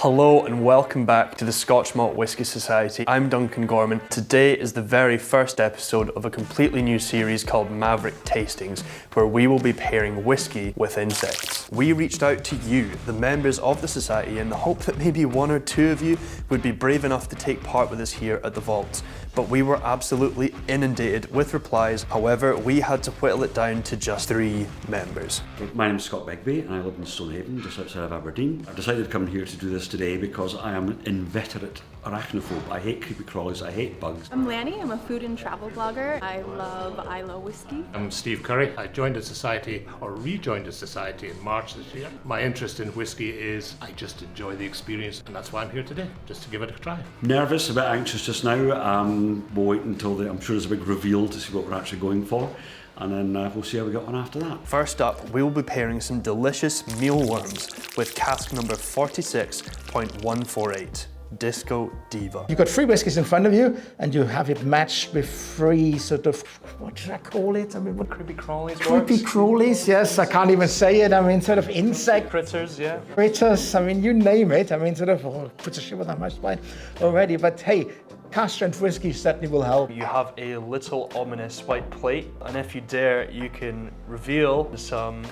Hello and welcome back to the Scotch Malt Whisky Society. I'm Duncan Gorman. Today is the very first episode of a completely new series called Maverick Tastings, where we will be pairing whiskey with insects. We reached out to you, the members of the society, in the hope that maybe one or two of you would be brave enough to take part with us here at the vaults. But we were absolutely inundated with replies. However, we had to whittle it down to just 3 members. My name's Scott Begbie and I live in Stonehaven, just outside of Aberdeen. I've decided to come here to do this today because I am an inveterate arachnophobe. I hate creepy crawlies, I hate bugs. I'm Lanny, I'm a food and travel blogger. I love Isla whiskey. I'm Steve Curry. I joined the society, or rejoined the society in March this year. My interest in whiskey is I just enjoy the experience, and that's why I'm here today, just to give it a try. Nervous, a bit anxious just now. We'll wait until I'm sure there's a big reveal to see what we're actually going for. And then we'll see how we get on after that. First up, we will be pairing some delicious mealworms with cask number 46.148. Disco Diva. You've got 3 whiskies in front of you, and you have it matched with 3 sort of, what should I call it? I mean, what? Creepy crawlies. Creepy crawlies, yes, I can't even say it. I mean, sort of insect Critters, yeah. critters, I mean, you name it. I mean, sort of, puts a shiver down my spine already. But hey, cask strength whiskey certainly will help. You have a little ominous white plate, and if you dare, you can reveal some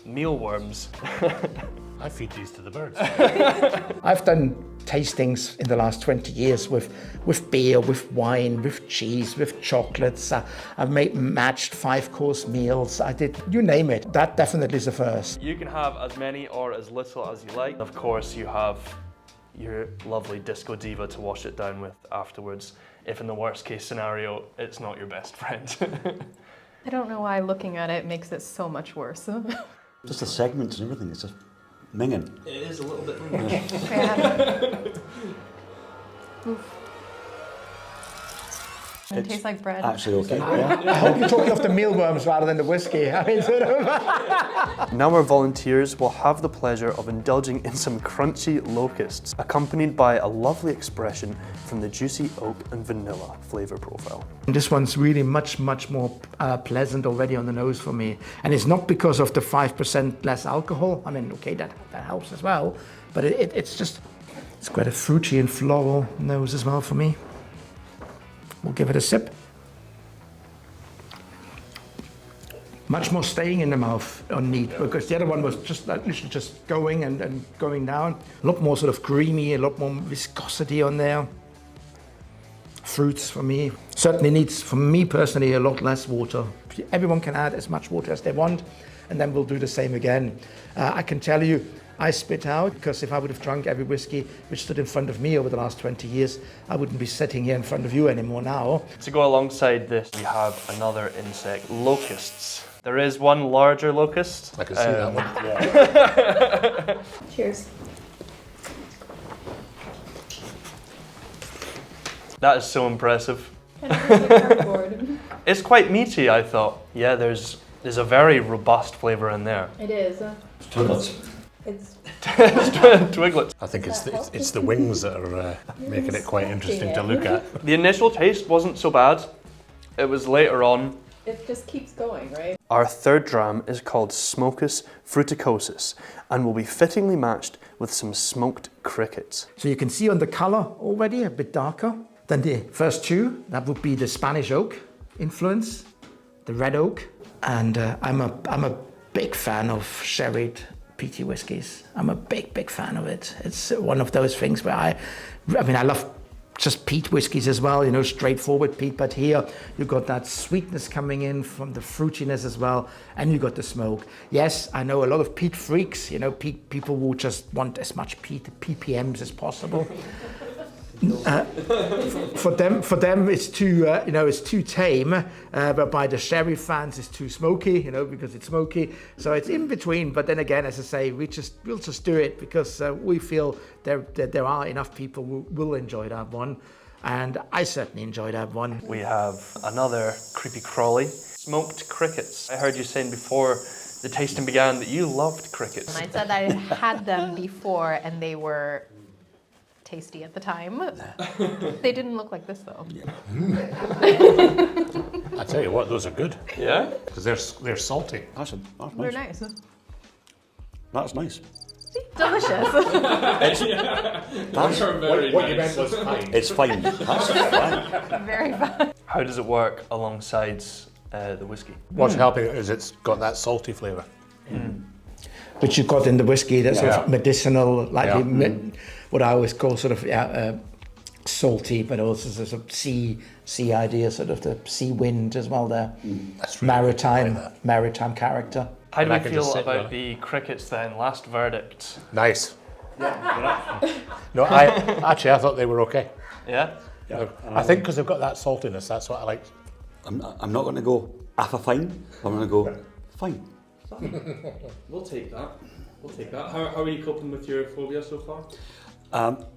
mealworms. I feed these to the birds. I've done tastings in the last 20 years with beer, with wine, with cheese, with chocolates. I've matched 5-course meals. I did, you name it. That definitely is a first. You can have as many or as little as you like. Of course, you have your lovely Disco Diva to wash it down with afterwards, if in the worst case scenario, it's not your best friend. I don't know why looking at it makes it so much worse. Just the segments and everything, it's just minging. It is a little bit minging. It tastes like bread. Actually okay. I hope you're talking of the mealworms rather than the whiskey. I mean, sort of. Now our volunteers will have the pleasure of indulging in some crunchy locusts, accompanied by a lovely expression from the juicy oak and vanilla flavour profile. This one's really much more pleasant already on the nose for me. And it's not because of the 5% less alcohol. I mean, okay, that helps as well. But it's quite a fruity and floral nose as well for me. We'll give it a sip. Much more staying in the mouth on neat, because the other one was just literally just going and going down. A lot more sort of creamy, a lot more viscosity on there. Fruits for me. Certainly needs, for me personally, a lot less water. Everyone can add as much water as they want, and then we'll do the same again. I can tell you, I spit out, because if I would have drunk every whiskey which stood in front of me over the last 20 years, I wouldn't be sitting here in front of you anymore now. To go alongside this, we have another insect, locusts. There is one larger locust. I can see that one. Yeah. Cheers. That is so impressive. Cardboard. It's quite meaty, I thought. Yeah, there's a very robust flavour in there. It is. Twiglets. It's Twiglets. I think it's the wings that are making it quite interesting to look at. The initial taste wasn't so bad. It was later on. It just keeps going, right? Our third dram is called Smokestfruticosis and will be fittingly matched with some smoked crickets. So you can see on the color already a bit darker than the first 2. That would be the Spanish oak influence, the red oak, and I'm a big fan of sherried peaty whiskies. I'm a big fan of it. It's one of those things where I mean I love just peat whiskies as well, you know, straightforward peat, but here you got that sweetness coming in from the fruitiness as well, and you got the smoke. Yes, I know a lot of peat freaks, you know, peat people will just want as much peat ppms as possible. For them, it's too, it's too tame. But by the sherry fans, it's too smoky, you know, because it's smoky. So it's in between. But then again, as I say, we'll just do it because we feel there are enough people who will enjoy that one, and I certainly enjoy that one. We have another creepy crawly, smoked crickets. I heard you saying before the tasting began that you loved crickets. And I said I had them before, and they were tasty at the time. They didn't look like this though. I tell you what, those are good. Yeah? Because they're salty. That's nice. They're nice. That's nice. Delicious. What you meant was fine. It's fine. That's fine. Very fun. How does it work alongside the whiskey? What's helping it is it's got that salty flavour. Which you've got in the whiskey, that's sort of medicinal, like what I always call sort of salty, but also sort of sea idea, sort of the sea wind as well there. That's really maritime character. How do And I we can feel just sit about there. the crickets then? Last verdict. Nice. No, I thought they were okay. Yeah? I think because they've got that saltiness, that's what I like. I'm not going to go fine. I'm going to go fine. We'll take that. We'll take that. How are you coping with your phobia so far?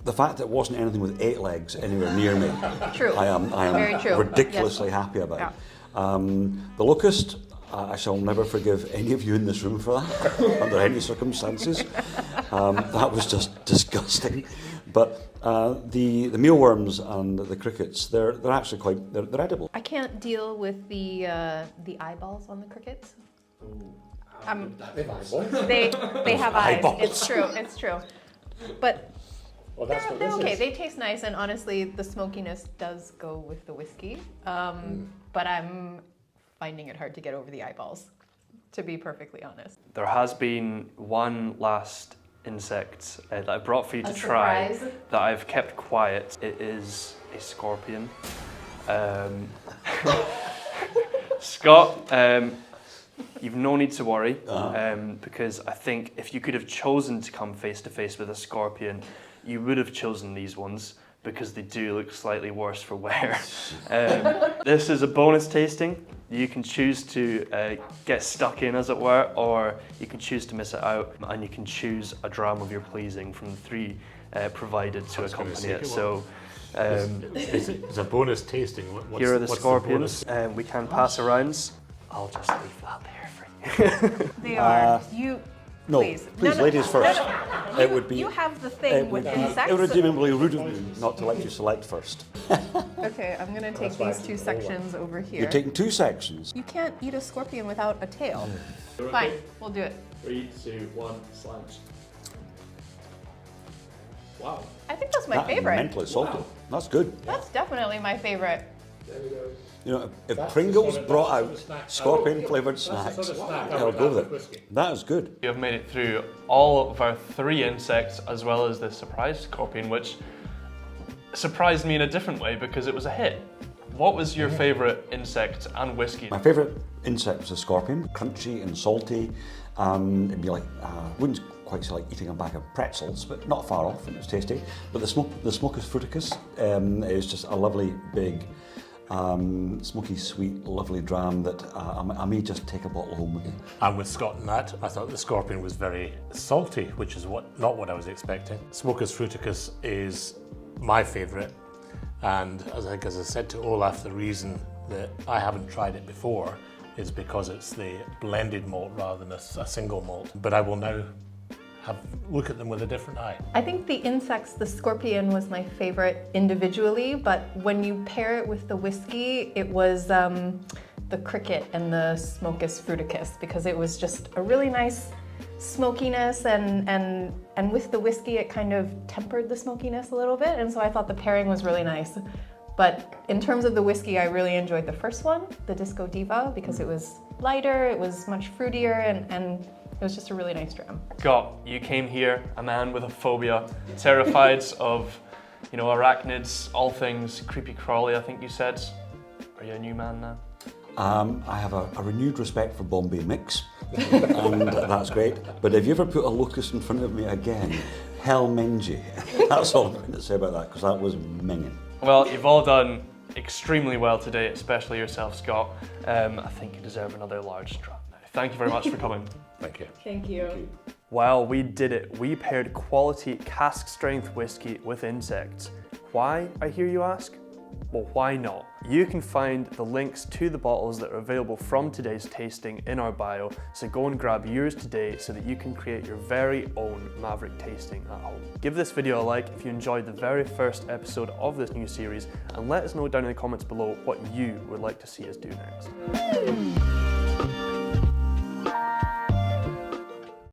The fact that it wasn't anything with 8 legs anywhere near me, True. I am Very true. ridiculously happy about. The locust, I shall never forgive any of you in this room for that, under any circumstances. That was just disgusting. But the mealworms and the crickets, they're actually quite they're edible. I can't deal with the eyeballs on the crickets. They have eyes. Eyeballs. It's true. But Well, that's what they're this okay. is. They taste nice, and honestly, the smokiness does go with the whiskey. But I'm finding it hard to get over the eyeballs, to be perfectly honest. There has been one last insect that I brought for you to A try surprise? that I've kept quiet. It is a scorpion. Scott, you've no need to worry because I think if you could have chosen to come face to face with a scorpion, you would have chosen these ones because they do look slightly worse for wear. This is a bonus tasting. You can choose to get stuck in, as it were, or you can choose to miss it out, and you can choose a dram of your pleasing from the 3 provided to accompany it. So. It's a bonus tasting. Here are the what's scorpions. bonus? We can pass around. I'll just leave that there for you. They are. No, Please. ladies first. It would be. You have the It thing would with be insects. irredeemably rude of me not to let you select first. Okay, I'm gonna take these 2 sections over here. You're taking 2 sections. You can't eat a scorpion without a tail. Fine, we'll do it. 3, 2, 1, slange. Wow. I think that's my That is favorite. mentally salty. That's good. That's definitely my favorite. You know, if That's Pringles the sort of- brought that's out the snack. scorpion flavoured That's the snacks, sort of snack I I'll would go have with with it. whiskey. That is good. You have made it through all of our 3 insects as well as the surprise scorpion, which surprised me in a different way because it was a hit. What was your favourite insect and whiskey? My favourite insect was a scorpion, crunchy and salty. It'd be like, wouldn't quite say like eating a bag of pretzels, but not far off, and it was tasty. But the Smokestfruticosis is just a lovely, big, smoky, sweet, lovely dram that I may just take a bottle home with me. And with Scott and that, I thought the scorpion was very salty, which is not what I was expecting. Smokestfruticus is my favourite, and as I said to Olaf, the reason that I haven't tried it before is because it's the blended malt rather than a single malt. But I will now look at them with a different eye. I think the insects, the scorpion was my favorite individually, but when you pair it with the whiskey, it was the cricket and the Smokestfruticus because it was just a really nice smokiness and with the whiskey it kind of tempered the smokiness a little bit, and so I thought the pairing was really nice. But in terms of the whiskey, I really enjoyed the first one, the Disco Diva, because it was lighter, it was much fruitier, and it was just a really nice dram. Scott, you came here, a man with a phobia, terrified of, arachnids, all things creepy crawly, I think you said. Are you a new man now? I have a renewed respect for Bombay mix, and that's great. But if you ever put a locust in front of me again, hell mend you. That's all I'm going to say about that, because that was minging. Well, you've all done extremely well today, especially yourself, Scott. I think you deserve another large dram now. Thank you very much for coming. Thank you. Thank you. Well, we did it. We paired quality cask strength whiskey with insects. Why, I hear you ask? Well, why not? You can find the links to the bottles that are available from today's tasting in our bio, so go and grab yours today so that you can create your very own Maverick tasting at home. Give this video a like if you enjoyed the very first episode of this new series, and let us know down in the comments below what you would like to see us do next.